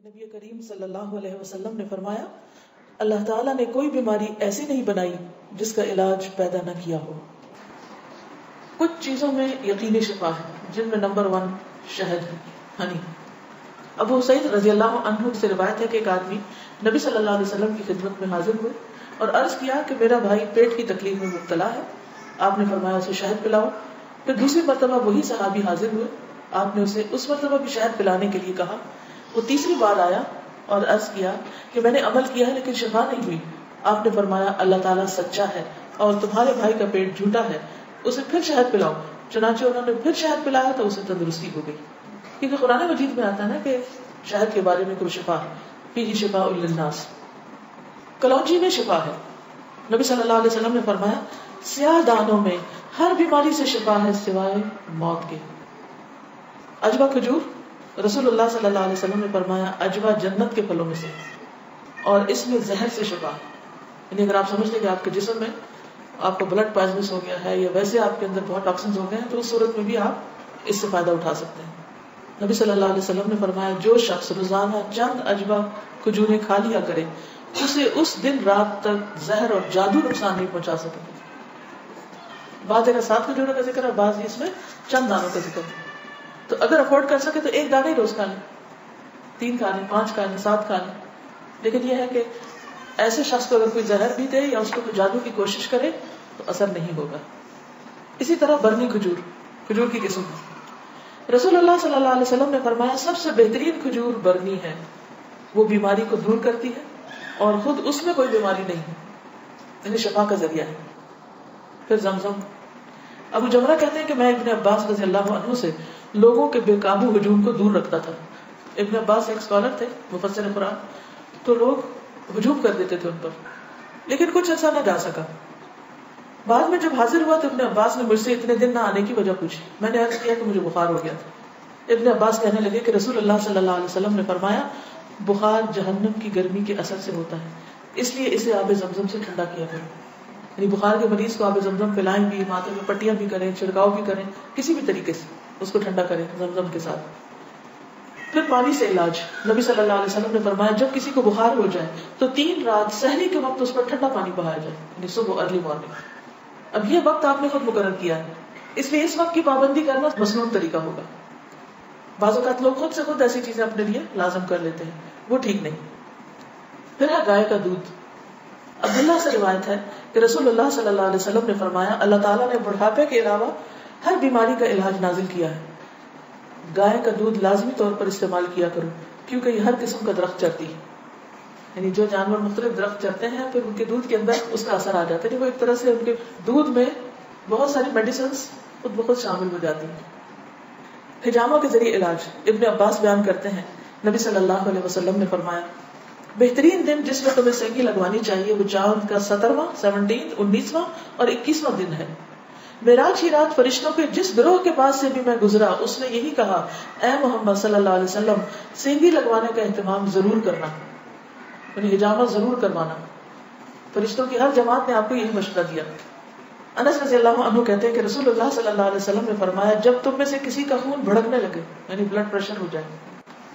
نبی کریم صلی اللہ علیہ وسلم نے فرمایا اللہ تعالیٰ نے کوئی بیماری ایسی نہیں بنائی جس کا علاج پیدا نہ کیا ہو۔ کچھ چیزوں میں یقینی شفا ہے جن میں نمبر 1 شہد ہے، ہنی۔ ابو سعید رضی اللہ عنہ سے روایت ہے کہ ایک آدمی نبی صلی اللہ علیہ وسلم کی خدمت میں حاضر ہوئے اور عرض کیا کہ میرا بھائی پیٹ کی تکلیف میں مبتلا ہے۔ آپ نے فرمایا اسے شہد پلاؤ۔ پھر دوسری مرتبہ وہی صحابی حاضر ہوئے، آپ نے اسے اس مرتبہ بھی شہد پلانے کے لیے کہا۔ وہ تیسری بار آیا اور عرض کیا کہ میں نے عمل کیا ہے لیکن شفا نہیں ہوئی۔ آپ نے فرمایا اللہ تعالیٰ سچا ہے اور تمہارے بھائی کا پیٹ جھوٹا ہے، اسے پھر شہد پلاؤ۔ چنانچہ انہوں نے پھر شہد پلایا تو اسے تندرستی ہو گئی۔ کیونکہ قرآن مجید میں آتا ہے نا کہ شہد کے بارے میں کوئی شفا ہے، فیہ شفاء للناس۔ کلونجی میں شفا ہے۔ نبی صلی اللہ علیہ وسلم نے فرمایا سیاہ دانوں میں ہر بیماری سے شفا ہے سوائے موت کے۔ عجوہ کھجور، رسول اللہ صلی اللہ علیہ وسلم نے فرمایا عجوہ جنت کے پھلوں میں سے اور اس میں زہر سے شفا۔ یعنی اگر آپ سمجھتے کہ آپ کے جسم میں آپ کو بلڈ پوائزنس ہو گیا ہے یا ویسے آپ کے اندر بہت ٹاکسنز ہو گئے ہیں تو اس صورت میں بھی آپ اس سے فائدہ اٹھا سکتے ہیں۔ نبی صلی اللہ علیہ وسلم نے فرمایا جو شخص روزانہ چند عجوہ کھجوریں کھا لیا کرے اسے اس دن رات تک زہر اور جادو نقصان نہیں پہنچا سکے۔ بعض جگہ 7 کھجوروں کا ذکر ہے، بعض اس میں چند دانوں کا ذکر ہے۔ تو اگر افورڈ کر سکے تو 1 دانہ ہی روز کھا لیں، 3 کھا لیں، 5 کھا لیں، 7 کھا لیں۔ لیکن یہ ہے کہ ایسے شخص کو اگر کوئی زہر بھی دے یا اس کو کوئی جادو کی کوشش کرے تو اثر نہیں ہوگا۔ اسی طرح برنی کھجور، کھجور کی قسم ہے۔ رسول اللہ صلی اللہ علیہ وسلم نے فرمایا سب سے بہترین کھجور برنی ہے، وہ بیماری کو دور کرتی ہے اور خود اس میں کوئی بیماری نہیں ہے، یعنی شفا کا ذریعہ ہے۔ پھر زمزم۔ ابو جمرہ کہتے ہیں کہ میں ابن عباس رضی اللہ عنہ سے لوگوں کے بے قابو ہجوم کو دور رکھتا تھا۔ ابن عباس ایک اسکالر تھے، مفسر قرآن، تو لوگ ہجوم کر دیتے تھے ان پر، لیکن کچھ ایسا نہ جا سکا۔ بعد میں جب حاضر ہوا تو ابن عباس نے مجھ سے اتنے دن نہ آنے کی وجہ پوچھی۔ میں نے عرض کیا کہ مجھے بخار ہو گیا تھا۔ ابن عباس کہنے لگے کہ رسول اللہ صلی اللہ علیہ وسلم نے فرمایا بخار جہنم کی گرمی کے اثر سے ہوتا ہے، اس لیے اسے آب زمزم سے ٹھنڈا کیا کرو۔ یعنی بخار کے مریض کو آب زمزم پلائیں بھی، ماتھے میں پٹیاں بھی کریں، چھڑکاؤ بھی کریں، کسی بھی طریقے سے اس کو ٹھنڈا کریں زمزم کے ساتھ۔ پھر پانی سے علاج۔ نبی صلی اللہ علیہ وسلم نے فرمایا جب کسی کو بخار ہو جائے تو 3 رات سحری کے وقت اس پر ٹھنڈا پانی بہایا جائے، یعنی صبح ارلی مارننگ۔ اب یہ وقت آپ نے خود مقرر کیا ہے، اس لیے اس وقت کی پابندی کرنا مسنون طریقہ ہوگا۔ بعض اوقات لوگ خود سے خود ایسی چیزیں اپنے لیے لازم کر لیتے ہیں، وہ ٹھیک نہیں۔ پھر ہے گائے کا دودھ۔ عبداللہ سے روایت ہے کہ رسول اللہ صلی اللہ علیہ وسلم نے فرمایا اللہ تعالیٰ نے بڑھاپے کے علاوہ ہر بیماری کا علاج نازل کیا ہے۔ گائے کا دودھ لازمی طور پر استعمال کیا کرو کیونکہ یہ ہر قسم کا درخت چرتی ہے، یعنی جو جانور مختلف درخت چرتے ہیں پھر ان کے دودھ کے اندر اس کا اثر آ جاتا ہے، یعنی وہ ایک طرح سے ان کے دودھ میں بہت ساری میڈیسنز خود بخود شامل ہو جاتی ہیں۔ حجامہ کے ذریعے علاج۔ ابن عباس بیان کرتے ہیں نبی صلی اللہ علیہ وسلم نے فرمایا بہترین دن جس میں تمہیں سینگی لگوانی چاہیے وہ چاند کا 17واں، 17، 19واں اور 21واں دن ہے۔ معراج کی رات فرشتوں کے جس گروہ کے پاس سے بھی میں گزرا اس نے یہی کہا اے محمد صلی اللہ علیہ وسلم سینگی لگوانے کا اہتمام ضرور کرنا، یعنی حجامہ ضرور کروانا۔ فرشتوں کی ہر جماعت نے آپ کو یہی مشورہ دیا۔ انس رضی اللہ عنہ کہتے ہیں کہ رسول اللہ صلی اللہ علیہ وسلم نے فرمایا جب تم میں سے کسی کا خون بھڑکنے لگے، یعنی بلڈ پریشر ہو جائے،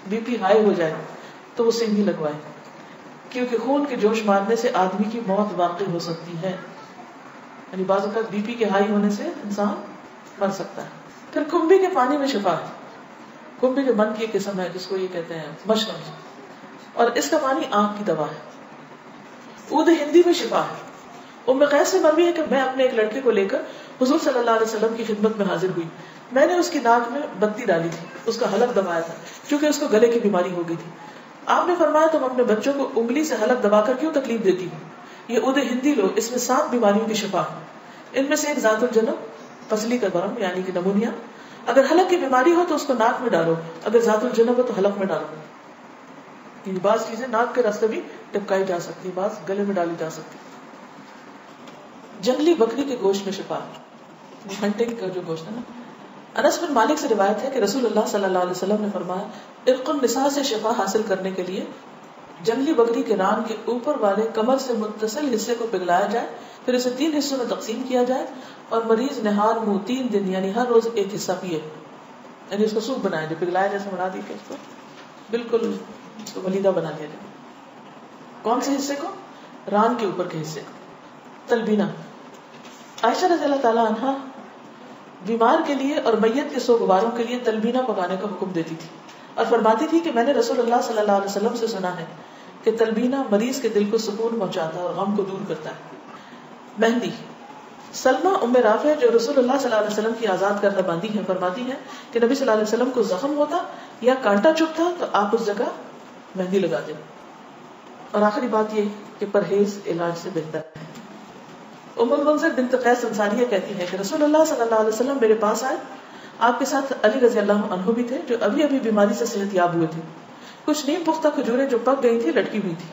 بی پی ہائی ہو جائے، تو وہ سینگی لگوائے، کیونکہ خون کے جوش مارنے سے آدمی کی موت واقع ہو سکتی ہے، یعنی بعض اوقات بی پی کے ہائی ہونے سے انسان مر سکتا ہے۔ پھر کمبی کے پانی میں شفا ہے۔ کمبی جو من کی قسم ہے جس کو یہ کہتے ہیں مشرم، اور اس کا پانی آنکھ کی دوا ہے۔ عود ہندی میں شفا ہے۔ ام قیس سے مروی ہے کہ میں اپنے ایک لڑکے کو لے کر حضور صلی اللہ علیہ وسلم کی خدمت میں حاضر ہوئی۔ میں نے اس کی ناک میں بتی ڈالی تھی، اس کا حلق دبایا تھا کیونکہ اس کو گلے کی بیماری ہو گئی تھی۔ آپ نے فرمایا تم اپنے بچوں کو انگلی سے حلق دبا کر کیوں تکلیف دیتی ہو؟ یہ عود ہندی لو، اس میں 7 بیماریوں کی شفا ہے۔ ان میں سے ایک ذات الجنب، پسلی کا ورم یعنی کہ نمونیا۔ اگر حلق کی بیماری ہو تو اس کو ناک میں ڈالو، اگر ذات الجنب ہو تو حلق میں ڈالو۔ یعنی بعض چیزیں ناک کے راستے بھی ٹپکائی جا سکتی، بعض گلے میں ڈالی جا سکتی۔ جنگلی بکری کے گوشت میں شفا، ہنٹنگ کا جو گوشت ہے نا۔ انس بن مالک سے روایت ہے کہ رسول اللہ صلی اللہ علیہ وسلم نے فرمایا عرق النساء سے شفا حاصل کرنے کے لیے جنگلی بکری کے ران کے اوپر والے کمر سے متصل حصے کو پگھلایا جائے، پھر اسے 3 حصوں میں تقسیم کیا جائے اور مریض نہار منہ 3 دن یعنی ہر روز ایک حصہ پیے، یعنی اس کو سوپ بنایا جو پگھلایا جیسے بنا دی کہ اس کو بالکل اس کو ولیدہ بنا لیا جائے. کون سے حصے کو؟ ران کے اوپر کے حصے کو. تلبینہ. عائشہ رضی اللہ تعالیٰ عنہ بیمار کے لیے اور میت کے سوگواروں کے لیے تلبینہ پکانے کا حکم دیتی تھی اور فرماتی تھی کہ میں نے رسول اللہ صلی اللہ علیہ وسلم سے سنا ہے کہ تلبینہ مریض کے دل کو سکون پہنچاتا ہے اور غم کو دور کرتا ہے. مہندی. سلمہ ام رافع جو رسول اللہ صلی اللہ علیہ وسلم کی آزاد کردہ باندی ہیں فرماتی ہیں کہ نبی صلی اللہ علیہ وسلم کو زخم ہوتا یا کانٹا چبھتا تو آپ اس جگہ مہندی لگا دیں. اور آخری بات یہ کہ پرہیز علاج سے بہتر ہے. ام المنذر بنت قیس انصاریہ کہتی ہے کہ رسول اللہ صلی اللہ علیہ وسلم میرے پاس آئے. آپ کے ساتھ علی رضی اللہ عنہ بھی تھے جو ابھی ابھی بیماری سے صحت یاب ہوئے تھے. کچھ نیم پختہ کھجوریں جو پک گئی تھی لٹکی ہوئی تھی.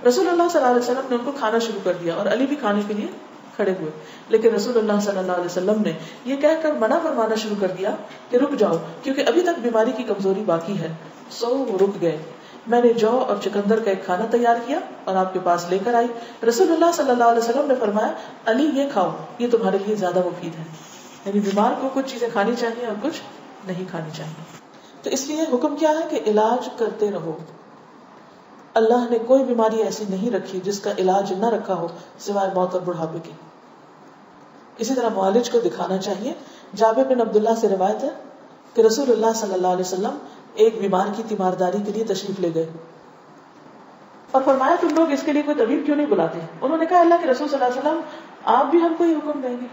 رسول اللہ صلی اللہ علیہ وسلم نے ان کو کھانا شروع کر دیا اور علی بھی کھانے کے لیے کھڑے ہوئے, لیکن رسول اللہ صلی اللہ علیہ وسلم نے یہ کہہ کر منع فرمانا شروع کر دیا کہ رک جاؤ کیونکہ ابھی تک بیماری کی کمزوری باقی ہے. سو وہ رک گئے. میں نے جو اور چکندر کا ایک کھانا تیار کیا اور آپ کے پاس لے کر آئی. رسول اللہ صلی اللہ علیہ وسلم نے فرمایا علی یہ کھاؤ, یہ تمہارے لیے زیادہ مفید ہے. یعنی بیمار کو کچھ چیزیں کھانی چاہیے اور کچھ نہیں کھانی چاہیے. تو اس لیے حکم کیا ہے کہ علاج کرتے رہو. اللہ نے کوئی بیماری ایسی نہیں رکھی جس کا علاج نہ رکھا ہو سوائے موت اور بڑھاپے کی. اسی طرح معالج کو دکھانا چاہیے. جابر بن عبداللہ سے روایت ہے کہ رسول اللہ صلی اللہ علیہ وسلم ایک بیمار کی تیمارداری کے لیے تشریف لے گئے اور فرمایا تم لوگ اس کے لیے کوئی طبیب کیوں نہیں بلاتے؟ انہوں نے کہا اللہ کے رسول صلی اللہ علیہ وسلم آپ بھی ہم کو یہ حکم دیں گے,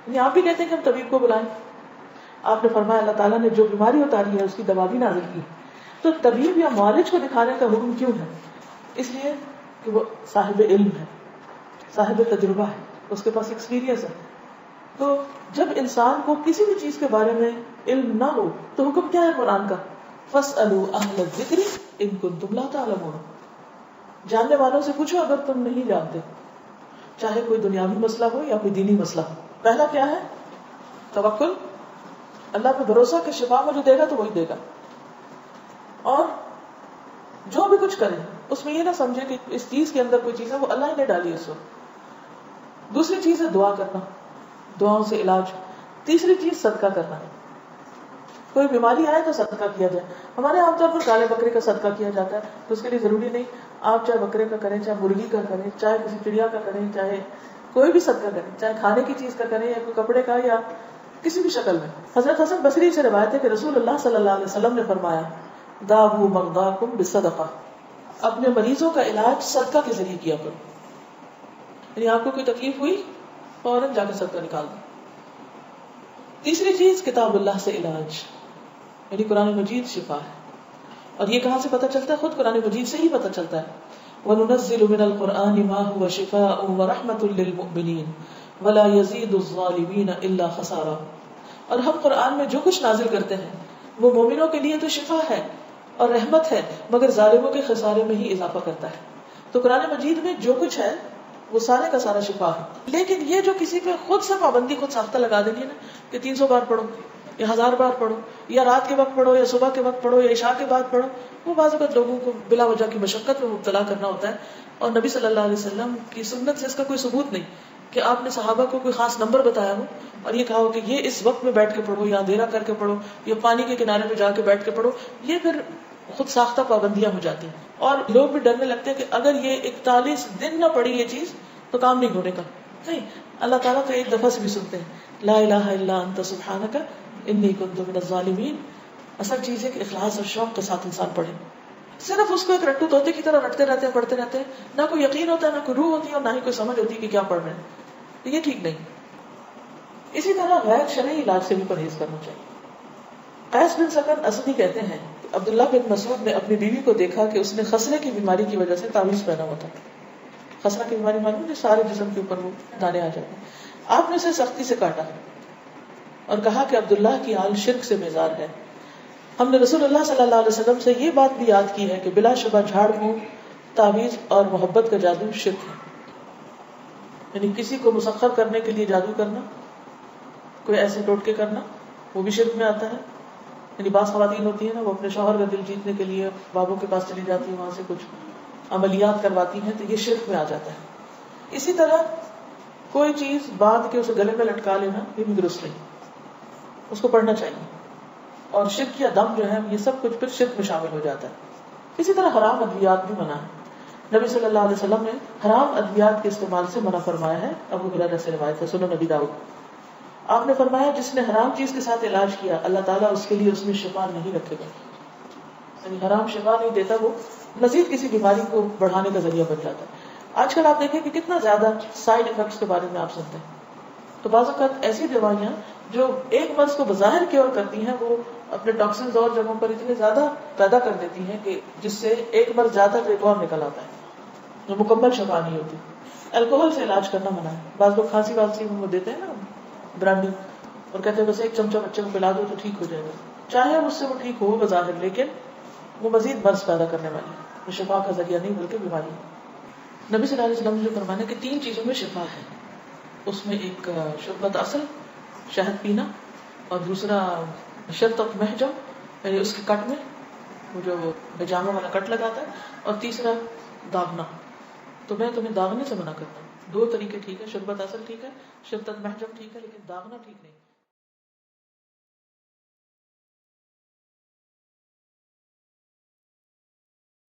یعنی آپ بھی کہتے ہیں کہ ہم طبیب کو بلائیں. آپ نے فرمایا اللہ تعالیٰ نے جو بیماری اتاری ہے اس کی دوا بھی نازل کی. تو طبیب یا معالج کو دکھانے کا حکم کیوں ہے؟ اس لیے کہ وہ صاحب علم ہے, صاحب تجربہ ہے, اس کے پاس ایکسپیرینس ہے. تو جب انسان کو کسی بھی چیز کے بارے میں علم نہ ہو تو حکم کیا ہے قرآن کا؟ فَاسْأَلُوا أَهْلَ الذِّكْرِ إِن كُنتُمْ لَا تَعْلَمُونَ. جاننے والوں سے پوچھو اگر تم نہیں جانتے, چاہے کوئی دنیاوی مسئلہ ہو یا کوئی دینی مسئلہ ہو. پہلا کیا ہے؟ توکل, اللہ پہ بھروسہ کہ شفا مجھے دے گا تو وہی دے گا. اور جو بھی کچھ کرے اس میں یہ نہ سمجھے کہ اس چیز کے اندر کوئی چیز ہے وہ اللہ ہی نے ڈالی اس وقت. دوسری چیز ہے دعا کرنا, دعاؤں سے علاج. تیسری چیز صدقہ کرنا. کوئی بیماری آئے تو صدقہ کیا جائے. ہمارے عام طور پر کالے بکرے کا صدقہ کیا جاتا ہے, تو اس کے لیے ضروری نہیں آپ چاہے بکرے کا کریں, چاہے مرغی کا کریں, چاہے کسی چڑیا کا کریں, چاہے کوئی بھی صدقہ کریں, چاہے کھانے کی چیز کا کریں یا کوئی کپڑے کا یا کسی بھی شکل میں. حضرت حسن بصری سے روایت ہے کہ رسول اللہ صلی اللہ علیہ وسلم نے فرمایا داؤوا مرضاکم بالصدقہ, اپنے مریضوں کا علاج صدقہ کے ذریعے کیا کرو. یعنی آپ کو کوئی تکلیف ہوئی فوراً جا کے صدقہ نکال دو. تیسری چیز کتاب اللہ سے علاج, یعنی قرآن مجید شفا ہے. اور یہ کہاں سے پتہ چلتا ہے؟ خود قرآن مجید سے ہی پتہ چلتا ہے. وَنُنَزِّلُ مِنَ الْقُرْآنِ مَا هُوَ شِفَاءٌ وَرَحْمَةٌ لِّلْمُؤْمِنِينَ وَلَا يَزِيدُ الظَّالِمِينَ إِلَّا خَسَارًا. اور ہم قرآن میں جو کچھ نازل کرتے ہیں وہ مومنوں کے لیے تو شفا ہے اور رحمت ہے, مگر ظالموں کے خسارے میں ہی اضافہ کرتا ہے. تو قرآن مجید میں جو کچھ ہے وہ سارے کا سارا شفا ہے. لیکن یہ جو کسی پہ خود سے پابندی خود ساختہ لگا دینی ہے نا کہ 300 بار پڑھو یا 1000 بار پڑھو یا رات کے وقت پڑھو یا صبح کے وقت پڑھو یا عشاء کے بعد پڑھو, وہ بعض اوقات لوگوں کو بلا وجہ کی مشقت میں مبتلا کرنا ہوتا ہے. اور نبی صلی اللہ علیہ وسلم کی سنت سے اس کا کوئی ثبوت نہیں کہ آپ نے صحابہ کو کوئی خاص نمبر بتایا ہو اور یہ کہا ہو کہ یہ اس وقت میں بیٹھ کے پڑھو یا اندھیرا کر کے پڑھو یا پانی کے کنارے پہ جا کے بیٹھ کے پڑھو. یہ پھر خود ساختہ پابندیاں ہو جاتی ہیں اور لوگ بھی ڈرنے لگتے ہیں کہ اگر یہ 41 دن نہ پڑھی یہ چیز تو کام نہیں ہونے کا. نہیں, اللہ تعالیٰ تو ایک دفعہ سے بھی سنتے ہیں لا الہ الا انت سبحانک انی کنت من الظالمین. اصل چیز ہے کہ اخلاص اور شوق کے ساتھ انسان پڑھے. صرف اس کو ایک رٹو طوطے کی طرح رٹتے رہتے ہیں, پڑھتے رہتے ہیں, نہ کوئی یقین ہوتا ہے, نہ کوئی روح ہوتی ہے اور نہ ہی کوئی سمجھ ہوتی ہے کہ کیا پڑھ رہے ہیں. یہ ٹھیک نہیں. اسی طرح غیر شرعی علاج سے بھی پرہیز کرنا چاہیے. قیس بن سکن اسدی کہتے ہیں کہ عبداللہ بن مسعود نے اپنی بیوی کو دیکھا کہ اس نے خسرے کی بیماری کی وجہ سے تعویذ پہنا ہوا تھا. خسرہ کی بیماری معلوم ہے, سارے جسم کے اوپر وہ دانے آ جاتے ہیں. آپ نے اسے سختی سے کاٹا اور کہا کہ عبداللہ کی آل شرک سے بیزار ہے. ہم نے رسول اللہ صلی اللہ علیہ وسلم سے یہ بات بھی یاد کی ہے کہ بلا شبہ جھاڑ پھونک, تعویذ اور محبت کا جادو شرک ہے. یعنی کسی کو مسخر کرنے کے لیے جادو کرنا, کوئی ایسے ٹوٹکے کرنا, وہ بھی شرک میں آتا ہے. یعنی بعض خواتین ہوتی ہیں نا, وہ اپنے شوہر کا دل جیتنے کے لیے بابوں کے پاس چلی جاتی ہیں, وہاں سے کچھ عملیات کرواتی ہیں, تو یہ شرک میں آ جاتا ہے. اسی طرح کوئی چیز باندھ کے اسے گلے میں لٹکا لینا یہ بھی درست نہیں, اس کو پڑھنا چاہیے. اور شرک یا دم جو ہے یہ سب کچھ پھر شرک میں شامل ہو جاتا ہے. اسی طرح حرام ادویات بھی منع ہے. نبی صلی اللہ علیہ وسلم نے حرام ادویات کے استعمال سے منع فرمایا ہے. ابو ہریرہ سے روایت ہے، سنن نبی داؤد. آپ نے فرمایا جس نے حرام چیز کے ساتھ علاج کیا اللہ تعالیٰ اس کے لیے اس میں شفا نہیں رکھے گا. یعنی حرام شفا نہیں دیتا، وہ مزید کسی بیماری کو بڑھانے کا ذریعہ بن جاتا ہے. آج کل آپ دیکھیں کہ کتنا زیادہ سائیڈ افیکٹس کے بارے میں آپ سنتے ہیں. تو بعض اوقات ایسی دوائیاں جو ایک مرض کو بظاہر کیور کرتی ہیں وہ اپنے ٹاکسنز اور جگہوں پر اتنے زیادہ پیدا کر دیتی ہیں کہ جس سے ایک مرض زیادہ تو ایک اور نکل آتا ہے جو مکمل شفا نہیں ہوتی. الکوہل سے علاج کرنا منع ہے. بعض لوگ کھانسی وانسی میں وہ دیتے ہیں نا برانڈی اور کہتے ہیں بس ایک چمچہ بچے کو پلا دو تو ٹھیک ہو جائے گا. چاہے اس سے وہ ٹھیک ہو بظاہر، لیکن وہ مزید مرض پیدا کرنے والی ہے. وہ شفا کا ذریعہ نہیں بلکہ بیماری ہے. نبی صلی اللہ علیہ وسلم نے جو فرمایا کہ 3 چیزوں میں شفا ہے. اس میں ایک شربت اصل، شہد پینا، اور دوسرا شرطت محجم یعنی اس کے کٹ میں وہ جو پجامہ والا کٹ لگاتا ہے، اور تیسرا داغنا. تو میں تمہیں داغنے سے منع کرتا ہوں. 2 طریقے ٹھیک ہے، شربت اصل ٹھیک ہے، شرطت محجم ٹھیک ہے، لیکن داغنا ٹھیک نہیں.